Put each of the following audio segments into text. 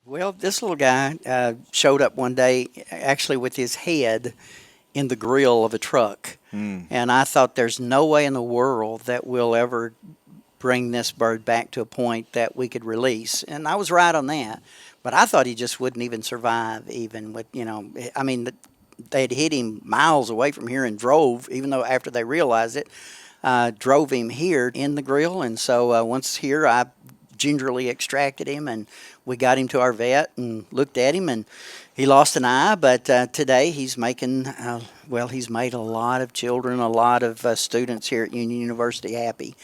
Well, this little guy showed up one day actually with his head in the grill of a truck. And I thought there's no way in the world that we'll ever bring this bird back to a point that we could release. And I was right on that. But I thought he just wouldn't even survive, even with, I mean, they'd hit him miles away from here and drove, even though after they realized it, drove him here in the grill. And so once here, I gingerly extracted him and we got him to our vet and looked at him and he lost an eye, but today he's making, he's made a lot of children, a lot of students here at Union University happy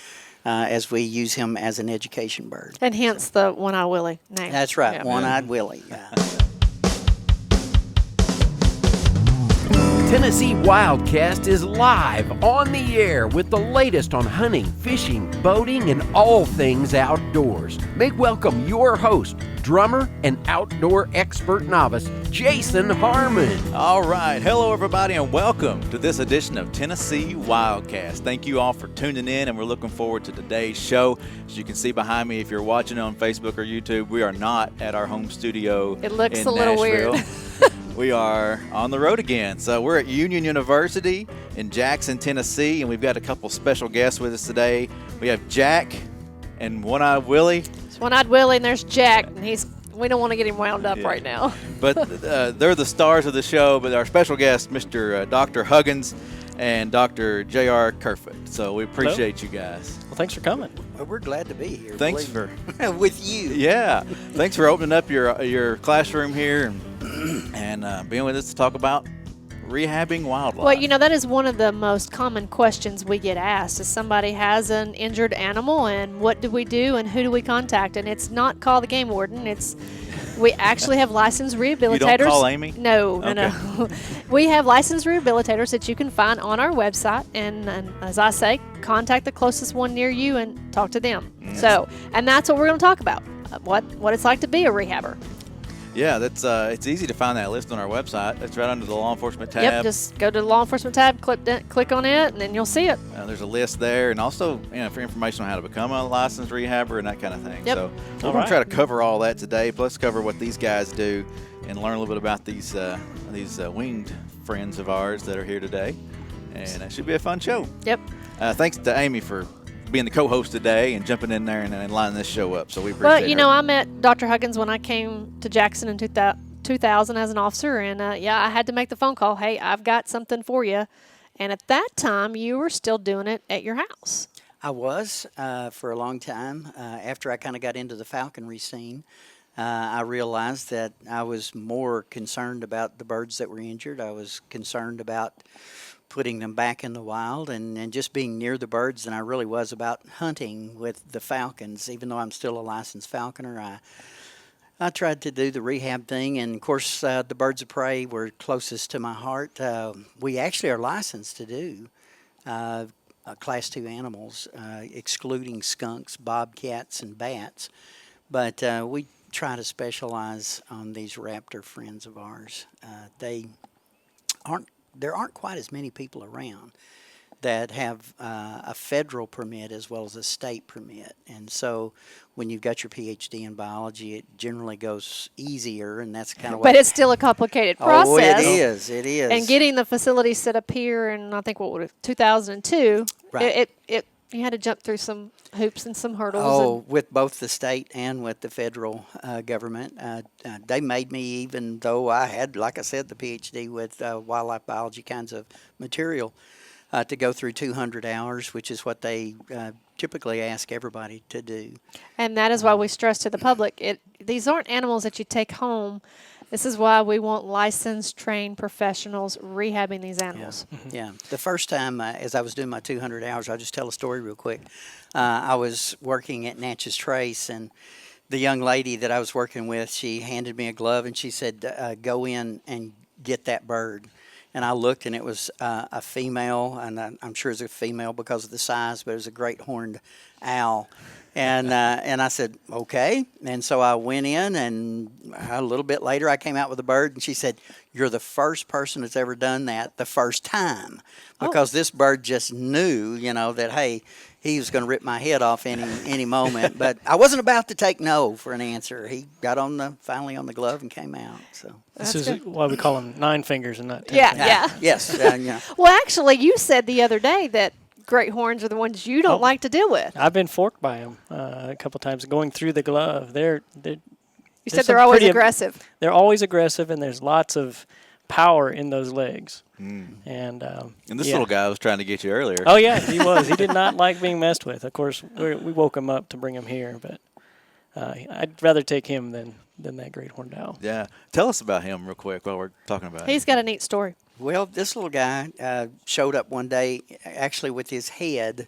as we use him as an education bird. And hence the One-Eyed Willie name. That's right, One-Eyed Willie. Tennessee WildCast is live on the air with the latest on hunting, fishing, boating, and all things outdoors. Make welcome your host, drummer and outdoor expert novice, Jason Harmon. All right. Hello, everybody, and welcome to this edition of Tennessee WildCast. Thank you all for tuning in, and we're looking forward to today's show. As you can see behind me, if you're watching on Facebook or YouTube, we are not at our home studio. It looks in a little Nashville. weird. We are on the road again. So we're at Union University in Jackson, Tennessee, and we've got a couple special guests with us today. We have Jack and One-Eyed Willie. It's One-Eyed Willie, and there's Jack, and we don't want to get him wound up right now. But they're the stars of the show, but our special guest, Mr. Dr. Huggins and Dr. J.R. Kerfoot. So we appreciate you guys. Well, thanks for coming. Well, we're glad to be here. Thanks for with you. Yeah, thanks for opening up your classroom here and being with us to talk about rehabbing wildlife. Well, that is one of the most common questions we get asked is somebody has an injured animal and what do we do and who do we contact? And it's not call the game warden. We actually have licensed rehabilitators. You don't call Amy? No. We have licensed rehabilitators that you can find on our website. And as I say, contact the closest one near you and talk to them. So, and that's what we're going to talk about, what it's like to be a rehabber. Yeah, that's it's easy to find that list on our website. It's right under the law enforcement tab. Yep, just go to the law enforcement tab, click on it, and then you'll see it. There's a list there, and also for information on how to become a licensed rehabber and that kind of thing. Yep. So we're going to try to cover all that today, plus cover what these guys do and learn a little bit about these winged friends of ours that are here today. And it should be a fun show. Yep. Thanks to Amy for being the co-host today and jumping in there and lining this show up. So we appreciate it. Well, I met Dr. Huggins when I came to Jackson in 2000 as an officer, and I had to make the phone call. Hey, I've got something for you. And at that time, you were still doing it at your house. I was for a long time. After I kind of got into the falconry scene, I realized that I was more concerned about the birds that were injured. I was concerned about putting them back in the wild and just being near the birds than I really was about hunting with the falcons. Even though I'm still a licensed falconer, I tried to do the rehab thing, and of course the birds of prey were closest to my heart. We actually are licensed to do Class 2 animals, excluding skunks, bobcats, and bats, but we try to specialize on these raptor friends of ours. There aren't quite as many people around that have a federal permit as well as a state permit. And so when you've got your PhD in biology, it generally goes easier, and that's kind of what... But it's still a complicated process. Oh, it is. And getting the facility set up here in, I think, 2002, right. You had to jump through some hoops and some hurdles. Oh, with both the state and with the federal government. They made me, even though I had, like I said, the PhD with wildlife biology kinds of material, to go through 200 hours, which is what they typically ask everybody to do. And that is why we stress to the public, these aren't animals that you take home. This is why we want licensed, trained professionals rehabbing these animals. Yeah. The first time, as I was doing my 200 hours, I'll just tell a story real quick. I was working at Natchez Trace, and the young lady that I was working with, she handed me a glove, and she said, go in and get that bird. And I looked, and it was a female, and I'm sure it's a female because of the size, but it was a great horned owl. And I said, okay. And so I went in and a little bit later, I came out with a bird, and she said, "You're the first person that's ever done that the first time," because this bird just knew, that hey, he was going to rip my head off any moment. But I wasn't about to take no for an answer. He got finally on the glove and came out. So This is why we call them 9 fingers and not 10 Yeah, fingers. yeah. yes, Well, actually, you said the other day that great horns are the ones you don't like to deal with. I've been forked by them a couple times going through the glove. You said they're always aggressive. They're always aggressive, and there's lots of power in those legs. And this little guy was trying to get you earlier. Oh yeah, he was. He did not like being messed with. Of course, we woke him up to bring him here, but I'd rather take him than that great horned owl. Yeah. Tell us about him real quick while we're talking about him. He's got a neat story. Well, this little guy showed up one day, actually with his head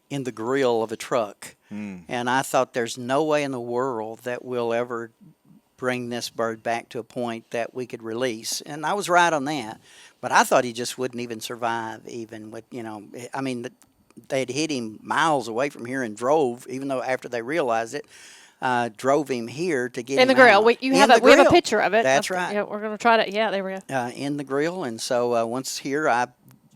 in the grill of a truck, and I thought there's no way in the world that we'll ever bring this bird back to a point that we could release, and I was right on that. But I thought he just wouldn't even survive, even with I mean, they'd hit him miles away from here and drove, even though after they realized it. Drove him here to get In him the grill. out. We have a grill. picture of it. That's right. Yeah, we're going to try to. Yeah, there we go. In the grill, and so once here, I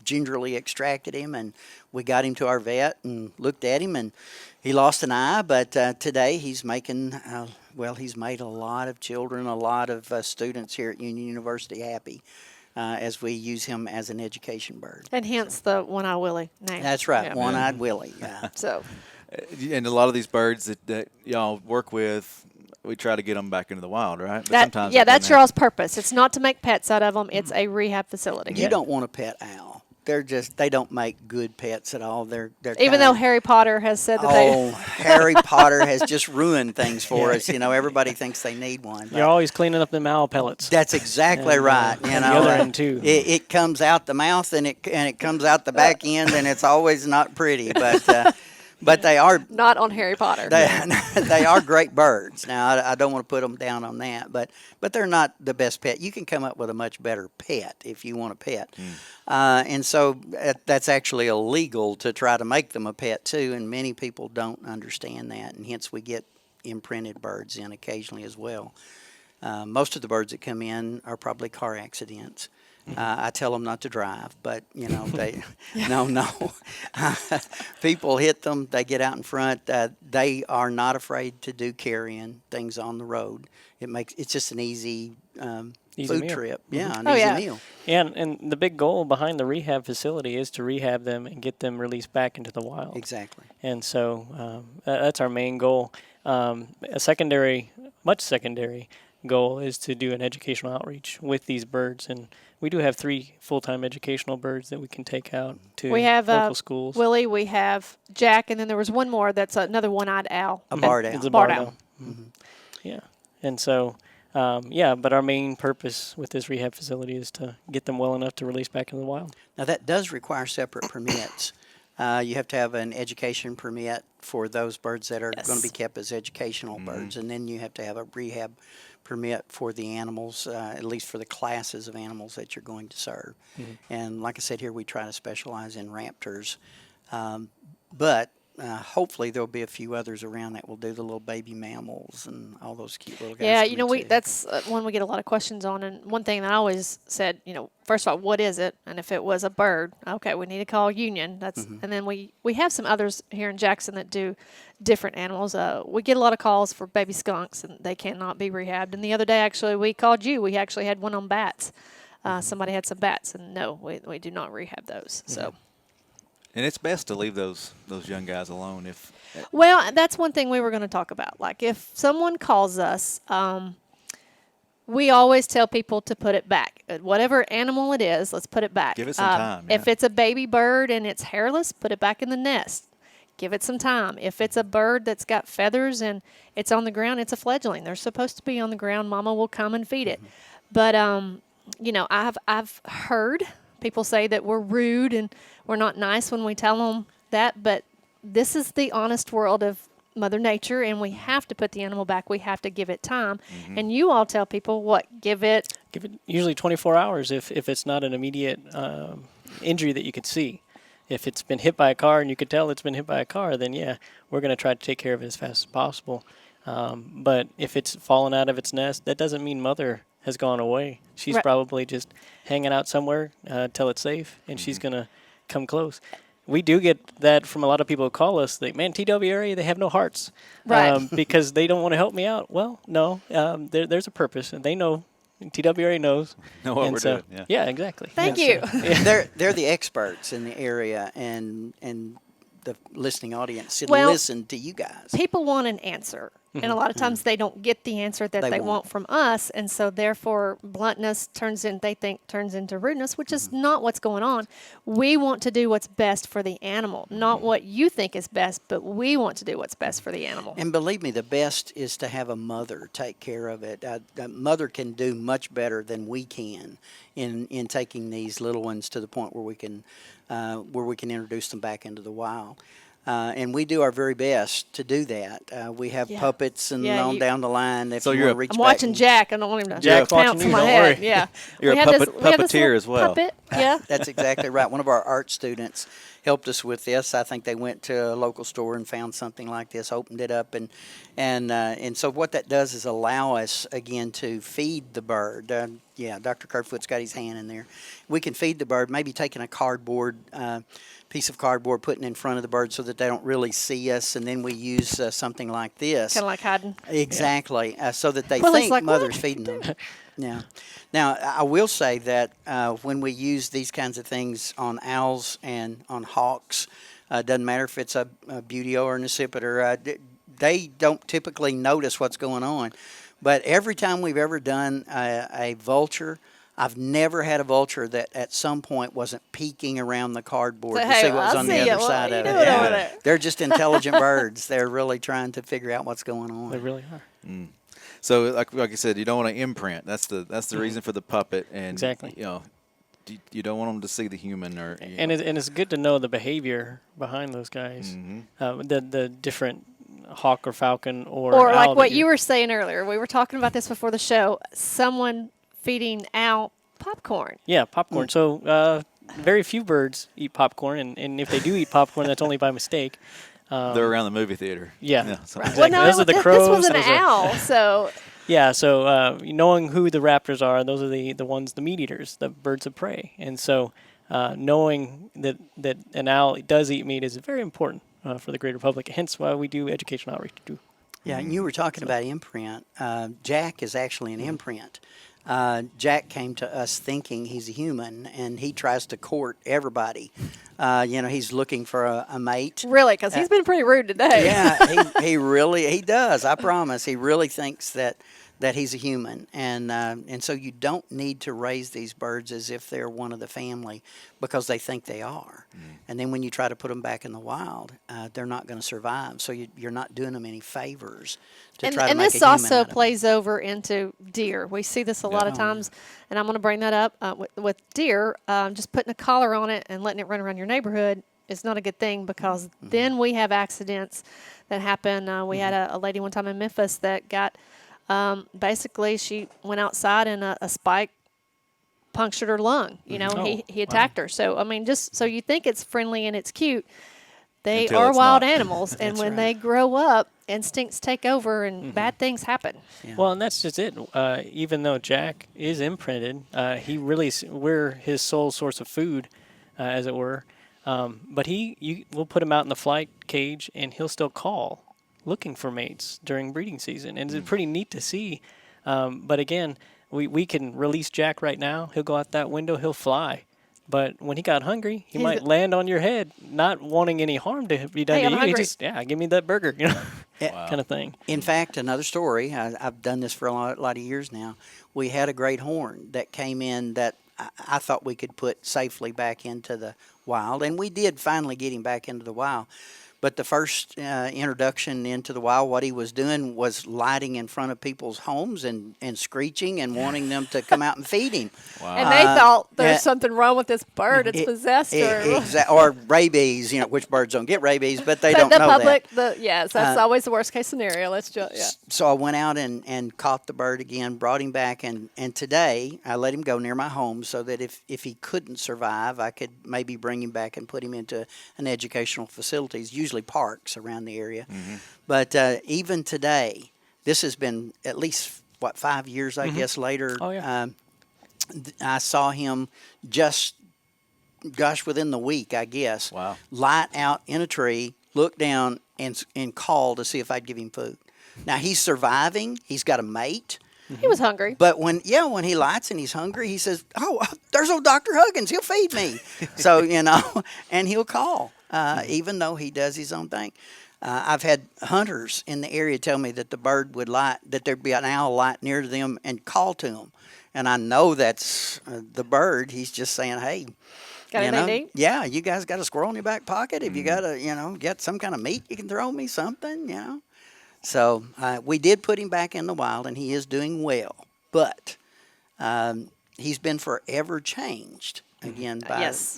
gingerly extracted him, and we got him to our vet and looked at him, and he lost an eye. But today he's making he's made a lot of children, a lot of students here at Union University happy. As we use him as an education bird. And hence the one-eyed Willie name. That's right, Yeah. one-eyed Willie. Yeah. So. And a lot of these birds that y'all work with, we try to get them back into the wild, right? But sometimes That's y'all's purpose. It's not to make pets out of them. It's a rehab facility. You don't want a pet owl. They don't make good pets at all. They're Even though Harry Potter has said that they. Harry Potter has just ruined things for us. Everybody thinks they need one. You're always cleaning up them owl pellets. That's exactly right. And the other end too. It comes out the mouth and it comes out the back end, and it's always not pretty. But they are Not on Harry Potter. they are great birds. Now I don't want to put them down on that, but they're not the best pet. You can come up with a much better pet if you want a pet, and so that's actually illegal to try to make them a pet too. And many people don't understand that, and hence we get imprinted birds in occasionally as well. Most of the birds that come in are probably car accidents. I tell them not to drive, but they no. People hit them. They get out in front. They are not afraid to do carrying things on the road. It's just an easy food meal. trip. Yeah, an Oh, easy meal. And the big goal behind the rehab facility is to rehab them and get them released back into the wild. Exactly. And so that's our main goal. A much secondary goal is to do an educational outreach with these birds, and we do have 3 full-time educational birds that we can take out to We have local schools. Willie, we have Jack, and then there was one more that's another one-eyed owl. A barred owl. It's a Barred barred owl. owl. Yeah. And so, but our main purpose with this rehab facility is to get them well enough to release back into the wild. Now that does require separate permits. You have to have an education permit for those birds that are going to be kept as educational birds, and then you have to have a rehab permit for the animals, at least for the classes of animals that you're going to serve. And like I said here, we try to specialize in raptors, but hopefully there'll be a few others around that will do the little baby mammals and all those cute little guys. Yeah, come in too. that's one we get a lot of questions on. And one thing that I always said, first of all, what is it? And if it was a bird, okay, we need to call Union. And then we have some others here in Jackson that do different animals. We get a lot of calls for baby skunks, and they cannot be rehabbed. And the other day, actually, we called you. We actually had one on bats. Somebody had some bats, and no, we do not rehab those. So. And it's best to leave those young guys alone if. Well, that's one thing we were going to talk about. Like if someone calls us, we always tell people to put it back. Whatever animal it is, let's put it back. Give it some time. If it's a baby bird and it's hairless, put it back in the nest. Give it some time. If it's a bird that's got feathers and it's on the ground, it's a fledgling. They're supposed to be on the ground. Mama will come and feed it. But I've heard people say that we're rude and we're not nice when we tell them that, but this is the honest world of Mother Nature, and we have to put the animal back. We have to give it time. And you all tell people give it usually 24 hours if it's not an immediate injury that you could see. If it's been hit by a car and you could tell it's been hit by a car, then yeah, we're going to try to take care of it as fast as possible. But if it's fallen out of its nest, that doesn't mean mother has gone away. She's Right. probably just hanging out somewhere till it's safe, and she's going to come close. We do get that from a lot of people who call us. They, man, TWRA, they have no hearts. Right. Because they don't want to help me out. Well, no, there's a purpose, and they know. TWRA knows. Know what And we're so- doing. Yeah, exactly. Thank Yeah, you. so- They're the experts in the area, and the listening audience should Well, listen to you guys. People want an answer. And a lot of times they don't get the answer that They they won't. want from us. And so therefore bluntness turns into rudeness, which is not what's going on. We want to do what's best for the animal, not what you think is best, but we want to do what's best for the animal. And believe me, the best is to have a mother take care of it. A mother can do much better than we can in taking these little ones to the point where we can introduce them back into the wild. And we do our very best to do that. We have Yeah. puppets and Yeah, on you- down the line. If So you you're want a- to reach I'm back watching and- Jack. I don't want him to Jack's bounce watching on you, my don't head. worry. Yeah. You're a we have puppeteer little as well. Puppet. Yeah. That's exactly right. One of our art students helped us with this. I think they went to a local store and found something like this, opened it up, and so what that does is allow us again to feed the bird. Dr. Kerfoot's got his hand in there. We can feed the bird, maybe taking a cardboard piece of cardboard, putting it in front of the bird so that they don't really see us, and then we use something like this. Kind of like hiding. Exactly, so that they Willie's think like, mother's "What?" feeding them. Yeah. Now, I will say that when we use these kinds of things on owls and on hawks, doesn't matter if it's a buteo or an accipiter, they don't typically notice what's going on. But every time we've ever done a vulture, I've never had a vulture that at some point wasn't peeking around the cardboard Say, to "Hey, see what was I on the see ya. other What side are you of it. doing over there?" They're just intelligent birds. They're really trying to figure out what's going on. They really are. So, like you said, you don't want to imprint. That's the reason for the puppet, and Exactly. you don't want them to see the human or. And it's good to know the behavior behind those guys, the different hawk or falcon or Or owl like that what you were saying earlier. We were talking about this before the show. Someone feeding owl popcorn. Yeah, popcorn. So very few birds eat popcorn, and if they do eat popcorn, that's only by mistake. They're around the movie theater. Yeah. something Well, like no, Those are the this crows, was an those are- owl, so Yeah, so knowing who the raptors are, those are the ones, the meat eaters, the birds of prey. And so knowing that an owl does eat meat is very important for the greater public, hence why we do educational outreach too. Yeah, and you were talking about imprint. Jack is actually an imprint. Jack came to us thinking he's a human, and he tries to court everybody. He's looking for a mate. really, because he's been pretty rude today. Yeah, he really does. I promise. He really thinks that he's a human, and so you don't need to raise these birds as if they're one of the family because they think they are. And then when you try to put them back in the wild, they're not going to survive. So you're not doing them any favors to try to And make a this human also out of them. plays over into deer. We see this a lot of times, and I'm going to bring that up with deer. Just putting a collar on it and letting it run around your neighborhood is not a good thing because then we have accidents that happen. We had a lady one time in Memphis that got basically she went outside and a spike punctured her lung. He attacked her. So I mean, just so you think it's friendly and it's cute, they Until are it's wild not. animals, and when right. they grow up, instincts take over and bad things happen. Yeah. Well, and that's just it. Even though Jack is imprinted, we're his sole source of food, as it were. But we'll put him out in the flight cage, and he'll still call, looking for mates during breeding season, and it's pretty neat to see. But again, we can release Jack right now. He'll go out that window. He'll fly. But when he got hungry, he might land on your head, not wanting any harm to be done Hey, to I'm you. hungry. He just, give me that burger, kind of thing. In fact, another story, I've done this for a lot of years now. We had a great horn that came in that I thought we could put safely back into the wild, and we did finally get him back into the wild. But the first introduction into the wild, what he was doing was lighting in front of people's homes and screeching and wanting them to come out and feed him. Wow. And they thought there's yeah. something wrong with this bird. It's possessed Or rabies, which birds don't get rabies, but they But don't the know public, that. yes, that's always the worst case scenario. Let's just, So I went out and caught the bird again, brought him back, and today I let him go near my home so that if he couldn't survive, I could maybe bring him back and put him into an educational facility. He's usually parks around the area. But even today, this has been at least, 5 years, I guess, later. Oh, yeah. I saw him just, within the week, I guess, Wow. light out in a tree, look down, and call to see if I'd give him food. Now, he's surviving. He's got a mate. He was hungry. But when he lights and he's hungry, he says, "Oh, there's old Dr. Huggins. He'll feed me." So, and he'll call, even though he does his own thing. I've had hunters in the area tell me that the bird would that there'd be an owl light near to them and call to them. And I know that's the bird. He's just saying, "Hey, Got anything to eat? yeah, you guys got a squirrel in your back pocket? If you got got some kind of meat, you can throw me something, So we did put him back in the wild, and he is doing well. But he's been forever changed again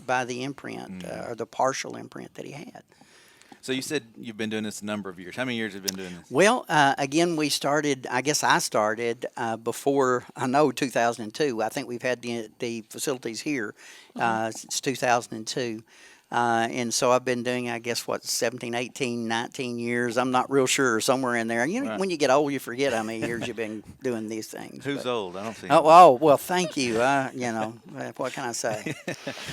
by the imprint or the partial imprint that he had. So you said you've been doing this a number of years. How many years have you been doing this? Well, again, I started before, 2002. I think we've had the facilities here since 2002. And so I've been doing, 17, 18, 19 years. I'm not real sure, somewhere in there. Right. When you get old, you forget how many years you've been doing these things. Who's old? I don't see. Oh, well, thank you. What can I say?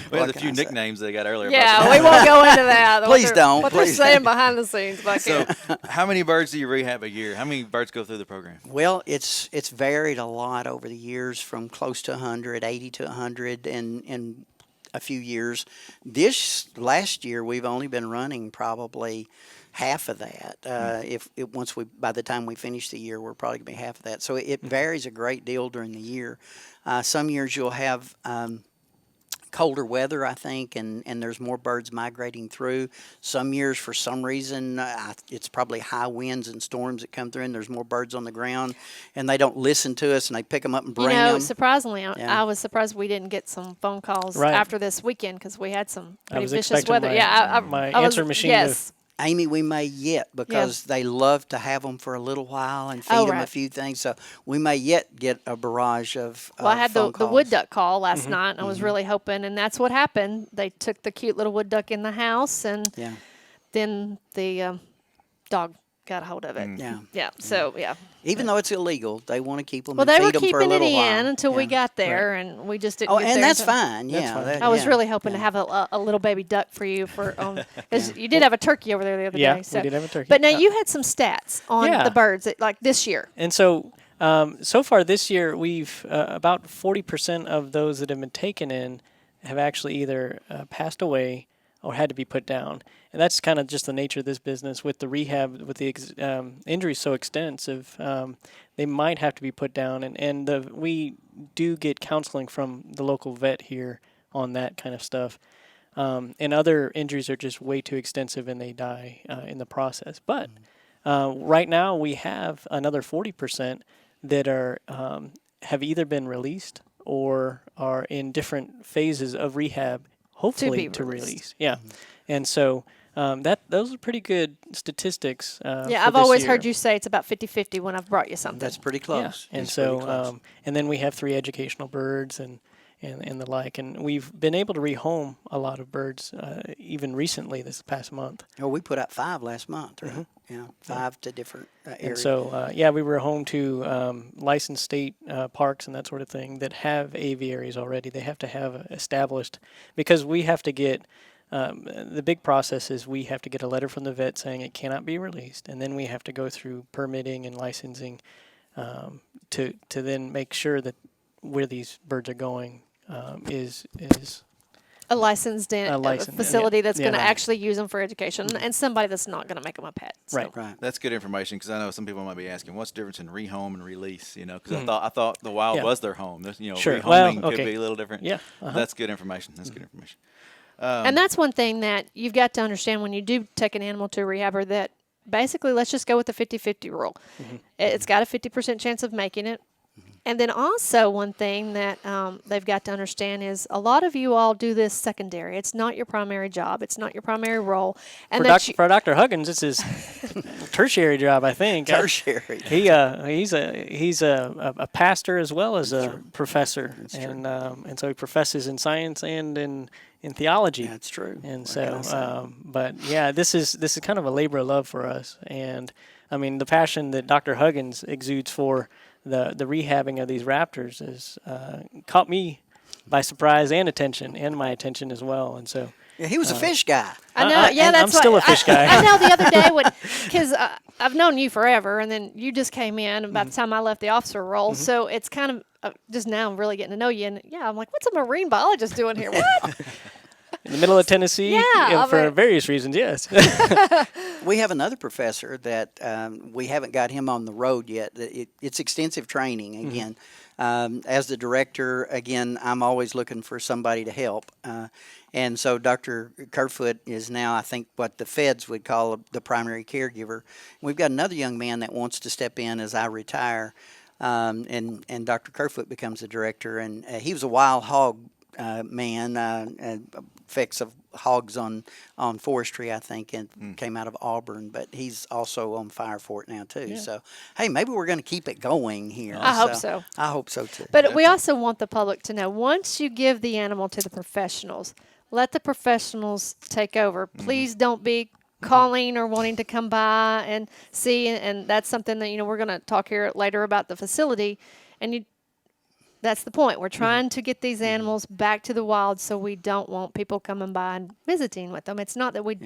We had a few nicknames they got earlier. Yeah, we won't go into that. Please don't. What Please they're saying don't. behind the scenes back So, here. how many birds do you rehab a year? How many birds go through the program? Well, it's varied a lot over the years, from close to 100, 80 to 100, and a few years. This last year, we've only been running probably half of that. By the time we finish the year, we're probably gonna be half of that. So it varies a great deal during the year. Some years you'll have colder weather, I think, and there's more birds migrating through. Some years, for some reason, it's probably high winds and storms that come through, and there's more birds on the ground, and they don't listen to us, and they pick them up and bring them. Surprisingly, Yeah. I was surprised we didn't get some phone calls Right. after this weekend because we had some I pretty was vicious expecting weather. my I was, answer machine Yes. Amy, we may yet, because they love to have them for a little while and feed them a right. few things. So we may yet get a barrage of Well, I had phone the wood calls. duck call last night, and I was really hoping, and that's what happened. They took the cute little wood duck in the house, and Yeah, then the dog got a hold of it. yeah. Yeah, so, yeah. Even though it's illegal, they want to keep them Well, and they were feed them for a keeping it little while. in until we Yeah. got there, and we just didn't Oh, get and there that's until- fine. That's Yeah, fine. I was yeah, really hoping yeah. to have a little baby duck for you for because you did have a turkey over there the other Yeah, day. So. we did have a turkey. But now you had some stats on Yeah. the birds like this year. And so, so far this year, we've about 40% of those that have been taken in have actually either passed away or had to be put down. And that's kind of just the nature of this business. With the rehab, with the injuries so extensive, they might have to be put down. And we do get counseling from the local vet here on that kind of stuff. And other injuries are just way too extensive and they die in the process. But right now we have another 40% that are have either been released or are in different phases of rehab, hopefully to released. release. Yeah, and so those are pretty good statistics. Yeah, I've always heard you say it's about 50-50 when I've brought you something. That's pretty Yeah, close. and It's pretty so close. and then we have 3 educational birds and the like, and we've been able to rehome a lot of birds even recently this past month. We put out 5 last month, right? Yeah, 5 to different And areas. so, we were home to licensed state parks and that sort of thing that have aviaries already. They have to have established, because we have to get, the big process is we have to get a letter from the vet saying it cannot be released, and then we have to go through permitting and licensing to then make sure that where these birds are going is a licensed facility that's going to right. actually use them for education, and somebody that's not going to make them a pet. So. right. Right. That's good information, because I know some people might be asking, what's the difference in rehome and release? Because I thought the wild Yeah. was their home. Sure. Rehoming Well, could okay. be a little different. Yeah. That's good information. That's good information. And that's one thing that you've got to understand when you do take an animal to a rehabber, that basically let's just go with the 50-50 rule. It's got a 50% chance of making it. And then also one thing that they've got to understand is a lot of you all do this secondary. It's not your primary job. It's not your primary role. And For Dr. Huggins, it's his tertiary job, I think. Tertiary. He's a pastor as well as a professor, and so he professes in science and in theology. That's true. And What can I say? but yeah, this is kind of a labor of love for us. And I mean, the passion that Dr. Huggins exudes for the rehabbing of these raptors has caught me by surprise and attention, and my attention as well. And so Yeah, he was a fish guy. I know. Yeah, that's I'm still a fish guy. I know. The other day, because I've known you forever, and then you just came in about the time I left the officer role. So it's kind of just now I'm really getting to know you. And yeah, I'm like, what's a marine biologist doing here? What? In the middle of Tennessee, Yeah, for various reasons, yes. We have another professor that we haven't got him on the road yet. It's extensive training again. As the director, again, I'm always looking for somebody to help. And so Dr. Kerfoot is now, I think, what the feds would call the primary caregiver. We've got another young man that wants to step in as I retire, and Dr. Kerfoot becomes the director. And he was a wild hog man, effects of hogs on forestry, I think, and came out of Auburn, but he's also on fire for it now too. Yeah. So, hey, maybe we're going to keep it going here. I hope so. I hope so too. But we also want the public to know, once you give the animal to the professionals, let the professionals take over. Please don't be calling or wanting to come by and see, and that's something that, we're going to talk here later about the facility, and that's the point. We're trying to get these animals back to the wild, so we don't want people coming by and visiting with them. It's not that we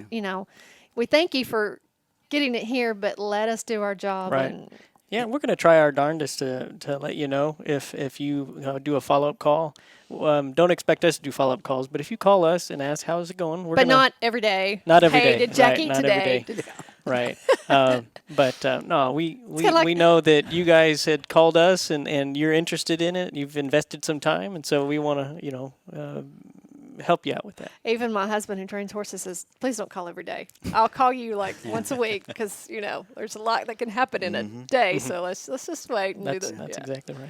thank you for getting it here, but let us do our job. Right. And Yeah, we're going to try our darndest to let you know if you do a follow-up call. Don't expect us to do follow-up calls, but if you call us and ask how's it going, we're but gonna, not every day. Not every hey, day. did Jack Right, eat not today? every day. Right. But no, we like- we know that you guys had called us and you're interested in it. You've invested some time, and so we want to help you out with that. Even my husband, who trains horses, says, please don't call every day. I'll call you like once a week because, there's a lot that can happen in a day. So let's just wait and That's do the. exactly right.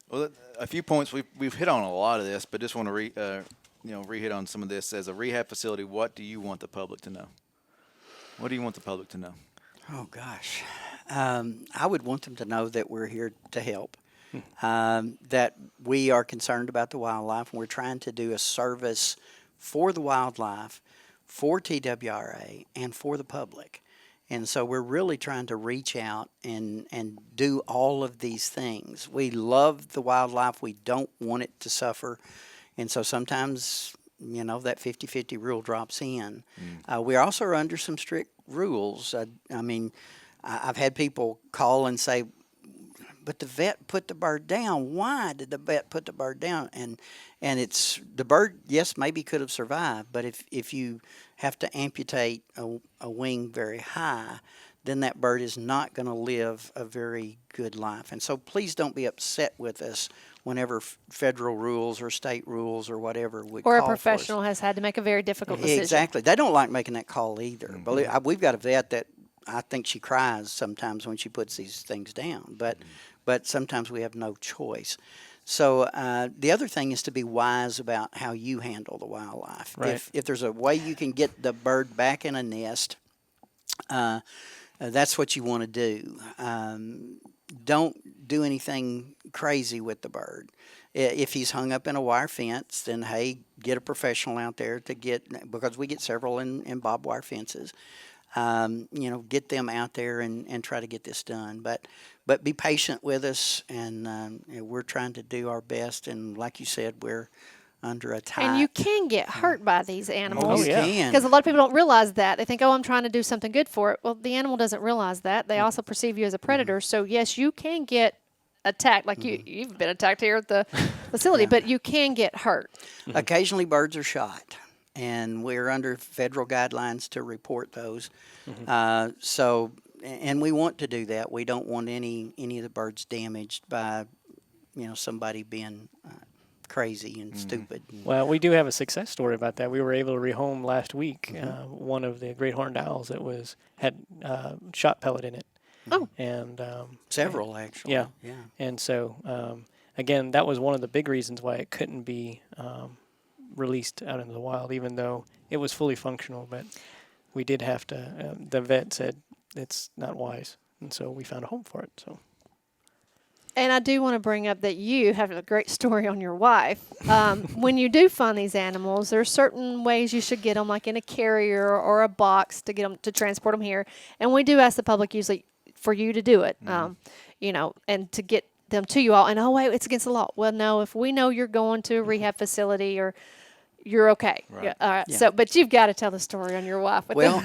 Well, a few points we've hit on a lot of this, but just want to re-hit on some of this. As a rehab facility, what do you want the public to know? What do you want the public to know? Oh, gosh. I would want them to know that we're here to help, that we are concerned about the wildlife, and we're trying to do a service for the wildlife, for TWRA, and for the public. And so we're really trying to reach out and do all of these things. We love the wildlife. We don't want it to suffer. And so sometimes, that 50-50 rule drops in. We also are under some strict rules. I mean, I've had people call and say, but the vet put the bird down. Why did the vet put the bird down? And it's the bird, yes, maybe could have survived, but if you have to amputate a wing very high, then that bird is not going to live a very good life. And so please don't be upset with us whenever federal rules or state rules or whatever would call Or a for us. professional has had to make a very difficult decision. Exactly. They don't like making that call either. We've got a vet that I think she cries sometimes when she puts these things down, but sometimes we have no choice. So the other thing is to be wise about how you handle the wildlife. Right. If there's a way you can get the bird back in a nest, that's what you want to do. Don't do anything crazy with the bird. If he's hung up in a wire fence, then hey, get a professional out there because we get several in barbed wire fences. Get them out there and try to get this done. But be patient with us, and we're trying to do our best. And like you said, we're under a tight. And you can get hurt by these animals. You can. Because a lot of people don't realize that. They think, I'm trying to do something good for it. Well, the animal doesn't realize that. They also perceive you as a predator. So, yes, you can get attacked. Like you've been attacked here at the facility, but you can get hurt. Occasionally birds are shot, and we're under federal guidelines to report those. And we want to do that. We don't want any of the birds damaged by, somebody being crazy and stupid. Well, we do have a success story about that. We were able to rehome last week one of the great horned owls that had shot pellet in it, Oh. And Several, actually. Yeah. Yeah. And so, again, that was one of the big reasons why it couldn't be released out into the wild, even though it was fully functional. But we did have to, the vet said it's not wise. And so we found a home for it. So. And I do want to bring up that you have a great story on your wife. When you do find these animals, there are certain ways you should get them, like in a carrier or a box to get them to transport them here. And we do ask the public usually for you to do it, you know, and to get them to you all. And oh wait, it's against the law. Well, no, if we know you're going to a rehab facility or you're okay. Right. Yeah, all right. Yeah. So, but you've got to tell the story on your wife. With Well,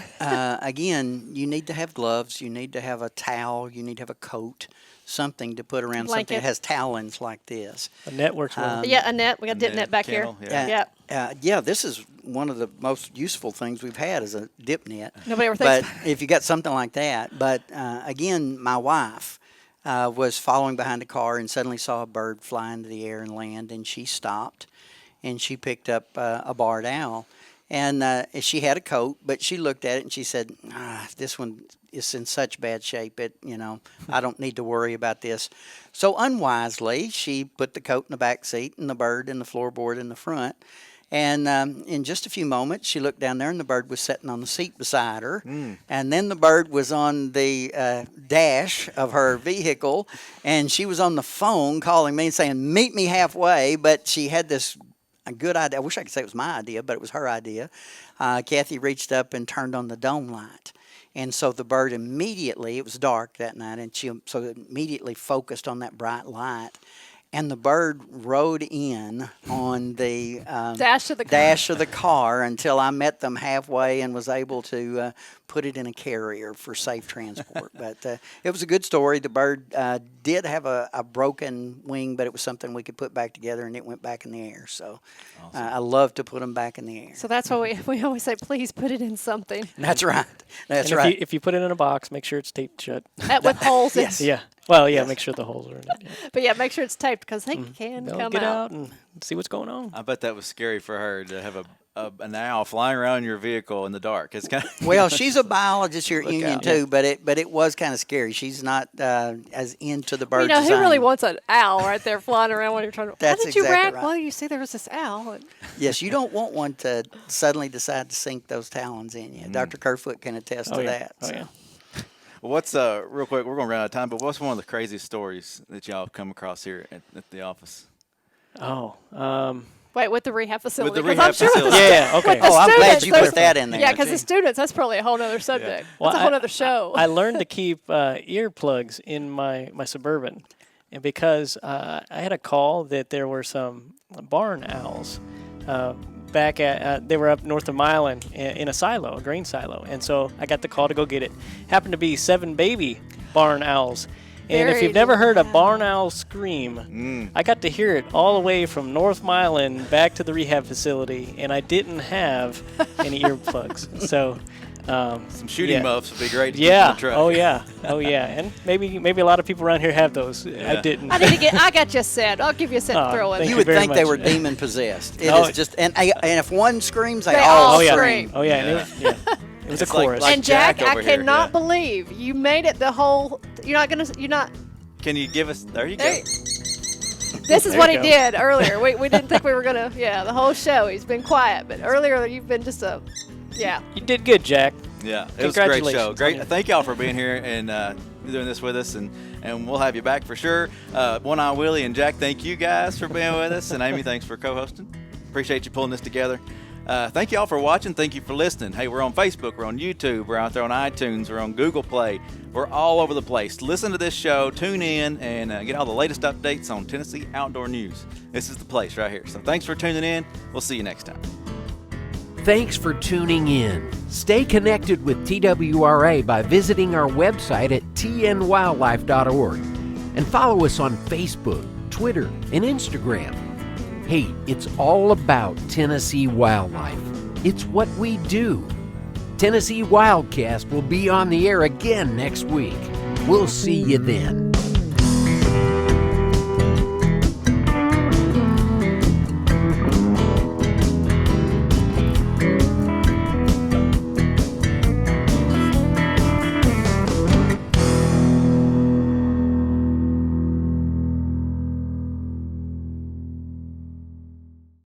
again, you need to have gloves. You need to have a towel. You need to have a coat, something to put around something Blanket. that has talons like this. A net works well. yeah, a net. We got a dip net, net back kennel, here. yeah. Yeah. Yeah, this is one of the most useful things we've had is a dip net. Nobody ever But thinks. if you got something like that, but again, my wife was following behind a car and suddenly saw a bird fly into the air and land, and she stopped, and she picked up a barred owl, and she had a coat, but she looked at it and she said, "This one is in such bad shape. I don't need to worry about this." So unwisely, she put the coat in the back seat and the bird in the floorboard in the front. And in just a few moments, she looked down there, and the bird was sitting on the seat beside her. And then the bird was on the dash of her vehicle, and she was on the phone calling me and saying, "Meet me halfway." But she had this a good idea. I wish I could say it was my idea, but it was her idea. Kathy reached up and turned on the dome light. And so the bird immediately, it was dark that night, and so it immediately focused on that bright light. And the bird rode in on the Dash of the car. dash of the car until I met them halfway and was able to put it in a carrier for safe transport. But it was a good story. The bird did have a broken wing, but it was something we could put back together, and it went back in the air. So I love to put them back in the air. So that's why we always say, please put it in something That's right. That's And right. if you put it in a box, make sure it's taped shut. with holes in. Yes. Yeah. Well, yeah, make sure the holes are in it. Yeah. But yeah, make sure it's taped because they can They'll come get out. out and see what's going on. I bet that was scary for her to have an owl flying around your vehicle in the dark. It's kind of Well, she's a biologist here at Look Union out. too, but it was kind of scary. She's not as into the birds. You know, as who I really am. wants an owl right there flying around when you're trying to. That's How did you exactly rack? right. Well, you see, there was this owl. And Yes, you don't want one to suddenly decide to sink those talons in you. Dr. Kerfoot can attest to yeah. that. Oh, so. yeah. What's real quick? We're gonna run out of time, but what's one of the craziest stories that y'all have come across here at the office? Oh. wait, with the rehab facility. the 'cause rehab I'm sure with the facility. Yeah, okay. the Oh, I'm glad students, you there's- put that in there. Yeah, because the Gee. students, that's probably a whole other subject. Well, That's a whole other show. I learned to keep earplugs in my Suburban, and because I had a call that there were some barn owls back at they were up north of Milan in a silo, a grain silo, and so I got the call to go get it. Happened to be 7 baby barn owls. And if Very you've never heard a loud. barn owl scream, I got to hear it all the way from North Milan back to the rehab facility, and I didn't have any earplugs. So, Some shooting yeah. muffs would be great to keep in yeah, the truck. oh yeah, and maybe a lot of people around here have those. I didn't. I got you a set. I'll give you a set to Oh, throw in. thank You there. would very think they much. were demon possessed. It Oh. is just, and if one screams, they They all all Oh yeah, scream. oh yeah, and it was a It's like- chorus. like And Jack, Jack I over here, cannot yeah. believe you made it the whole. You're not. Can you give us? There you go. There, this is There what you he go. did earlier. We didn't think we were gonna. Yeah, the whole show he's been quiet, but earlier you've been just a. Yeah. You did good, Jack. Yeah, it was a great show. Congratulations Great. on you. Thank y'all for being here and doing this with us, and we'll have you back for sure. One Eye Willie and Jack, thank you guys for being with us, and Amy, thanks for co-hosting. Appreciate you pulling this together. Thank y'all for watching. Thank you for listening. Hey, we're on Facebook, we're on YouTube, we're out there on iTunes, we're on Google Play. We're all over the place. Listen to this show, tune in, and get all the latest updates on Tennessee outdoor news. This is the place right here. So thanks for tuning in. We'll see you next time. Thanks for tuning in. Stay connected with TWRA by visiting our website at tnwildlife.org and follow us on Facebook, Twitter, and Instagram. Hey, it's all about Tennessee wildlife. It's what we do. Tennessee WildCast will be on the air again next week. We'll see you then.